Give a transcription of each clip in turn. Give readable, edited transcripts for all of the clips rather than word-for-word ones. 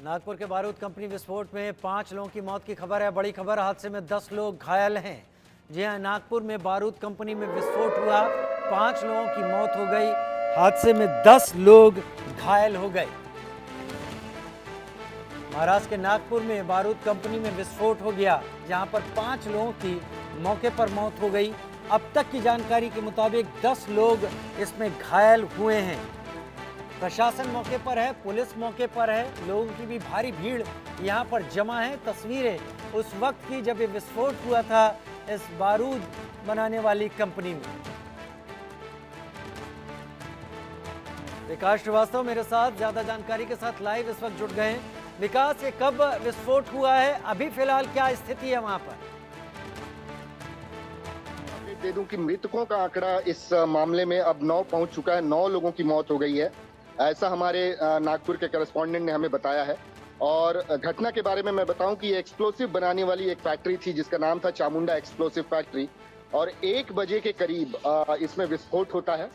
नागपुर के बारूद कंपनी विस्फोट में 5 लोगों की मौत की खबर है। बड़ी खबर, हादसे में 10 लोग घायल हैं। जी हां, नागपुर में बारूद कंपनी में विस्फोट हुआ, 5 लोगों की मौत हो गई, हादसे में 10 लोग घायल हो गए। महाराष्ट्र के नागपुर में बारूद कंपनी में विस्फोट हो गया, जहां पर 5 लोगों की मौके पर मौत हो गई। अब तक की जानकारी के मुताबिक 10 लोग इसमें घायल हुए हैं। प्रशासन मौके पर है, पुलिस मौके पर है, लोगों की भी भारी भीड़ यहां पर जमा है। तस्वीरें उस वक्त की जब ये विस्फोट हुआ था इस बारूद बनाने वाली कंपनी में। विकास श्रीवास्तव मेरे साथ ज्यादा जानकारी के साथ लाइव इस वक्त जुड़ गए हैं। विकास, ये कब विस्फोट हुआ है, अभी फिलहाल क्या स्थिति है वहां पर? दे दूं कि मृतकों का आंकड़ा इस मामले में अब 9 पहुंच चुका है। 9 लोगों की मौत हो गई है, ऐसा हमारे नागपुर के करस्पॉन्डेंट ने हमें बताया है। और घटना के बारे में मैं बताऊं कि ये एक्सप्लोसिव बनाने वाली एक फैक्ट्री थी जिसका नाम था चामुंडा एक्सप्लोसिव फैक्ट्री, और 1 बजे के करीब इसमें विस्फोट होता है।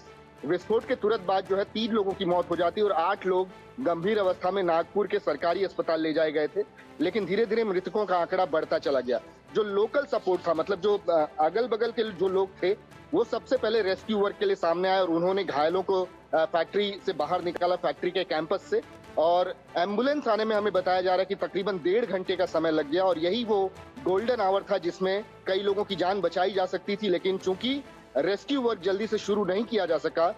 विस्फोट के तुरंत बाद जो है 3 लोगों की मौत हो जाती है और 8 लोग गंभीर अवस्था में नागपुर के सरकारी अस्पताल ले जाए गए थे। लेकिन धीरे धीरे मृतकों का आंकड़ा बढ़ता चला गया। जो लोकल सपोर्ट था, मतलब जो अगल बगल के जो लोग थे, वो सबसे पहले रेस्क्यू वर्क के लिए सामने आए और उन्होंने घायलों को फैक्ट्री से बाहर निकाला, फैक्ट्री के कैंपस से। और एम्बुलेंस आने में हमें बताया जा रहा है कि तकरीबन 1.5 घंटे का समय लग गया, और यही वो गोल्डन आवर था जिसमें कई लोगों की जान बचाई जा सकती थी। लेकिन चूंकि रेस्क्यू वर्क जल्दी से शुरू नहीं किया जा सका,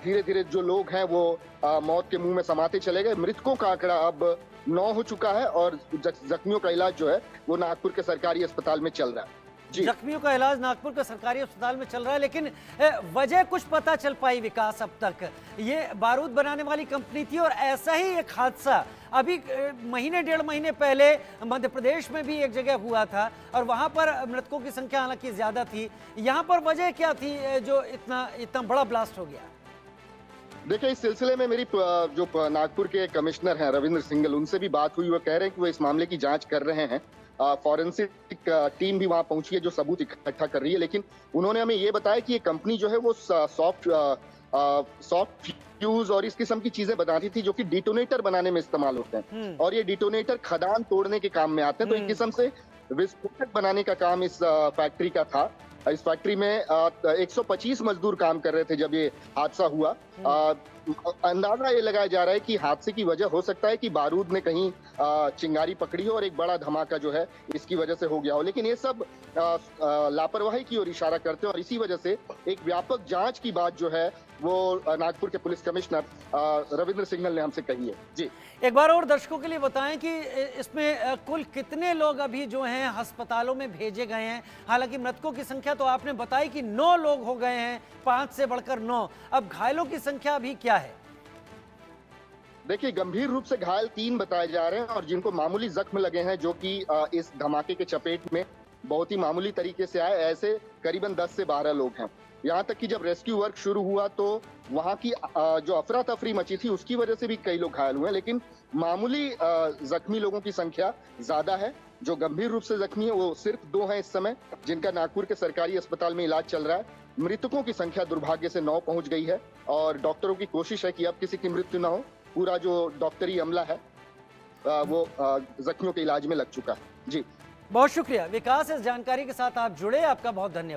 धीरे धीरे जो लोग हैं वो मौत के मुंह में समाते चले गए। मृतकों का आंकड़ा अब 9 हो चुका है और जख्मियों का इलाज जो है वो नागपुर के सरकारी अस्पताल में चल रहा है। जी, जख्मियों का इलाज नागपुर के सरकारी अस्पताल में चल रहा है, लेकिन वजह कुछ पता चल पाई विकास अब तक? ये बारूद बनाने वाली कंपनी थी और ऐसा ही एक हादसा अभी महीने 1.5 महीने पहले मध्य प्रदेश में भी एक जगह हुआ था और वहां पर मृतकों की संख्या हालांकि ज्यादा थी। यहाँ पर वजह क्या थी जो इतना बड़ा ब्लास्ट हो गया? देखिए, इस सिलसिले में मेरी जो नागपुर के कमिश्नर हैं रविंद्र सिंघल, उनसे भी बात हुई। वो कह रहे हैं कि वो इस मामले की जांच कर रहे हैं। फॉरेंसिक टीम भी वहां पहुंची है जो सबूत इकट्ठा कर रही है। लेकिन उन्होंने हमें ये बताया कि ये कंपनी जो है वो सॉफ्ट फ्यूज और इस किस्म की चीजें बनाती थी जो कि डिटोनेटर बनाने में इस्तेमाल होते हैं, और ये डिटोनेटर खदान तोड़ने के काम में आते हैं। तो एक किस्म से विस्फोटक बनाने का काम इस फैक्ट्री का था। इस फैक्ट्री में 125 मजदूर काम कर रहे थे जब ये हादसा हुआ। अंदाजा ये लगाया जा रहा है कि हादसे की वजह हो सकता है कि बारूद ने कहीं चिंगारी पकड़ी हो और एक बड़ा धमाका जो है इसकी वजह से हो गया हो। लेकिन ये सब लापरवाही की ओर इशारा करते हैं, और इसी वजह से एक व्यापक जांच की बात जो है वो नागपुर के पुलिस कमिश्नर रविंद्र सिंघल ने हमसे कही है। जी, एक बार और दर्शकों के लिए बताएं कि इसमें कुल कितने लोग अभी जो हैं अस्पतालों में भेजे गए हैं? हालांकि मृतकों की संख्या तो आपने बताई कि 9 लोग हो गए हैं, 5 से बढ़कर 9। अब घायलों की संख्या अभी क्या है? देखिए, गंभीर रूप से घायल 3 बताए जा रहे हैं और जिनको मामूली जख्म लगे हैं, जो कि इस धमाके के चपेट में बहुत ही मामूली तरीके से आए, ऐसे करीबन 10 से 12 लोग हैं। यहाँ तक कि जब रेस्क्यू वर्क शुरू हुआ तो वहाँ की जो अफरा तफरी मची थी उसकी वजह से भी कई लोग घायल हुए, लेकिन मामूली जख्मी लोगों की संख्या ज्यादा है। जो गंभीर रूप से जख्मी है वो सिर्फ 2 हैं इस समय, जिनका नागपुर के सरकारी अस्पताल में इलाज चल रहा है। मृतकों की संख्या दुर्भाग्य से 9 पहुंच गई है और डॉक्टरों की कोशिश है कि अब किसी की मृत्यु न हो। पूरा जो डॉक्टरी अमला है वो जख्मियों के इलाज में लग चुका है। जी, बहुत शुक्रिया विकास, इस जानकारी के साथ आप जुड़े, आपका बहुत धन्यवाद।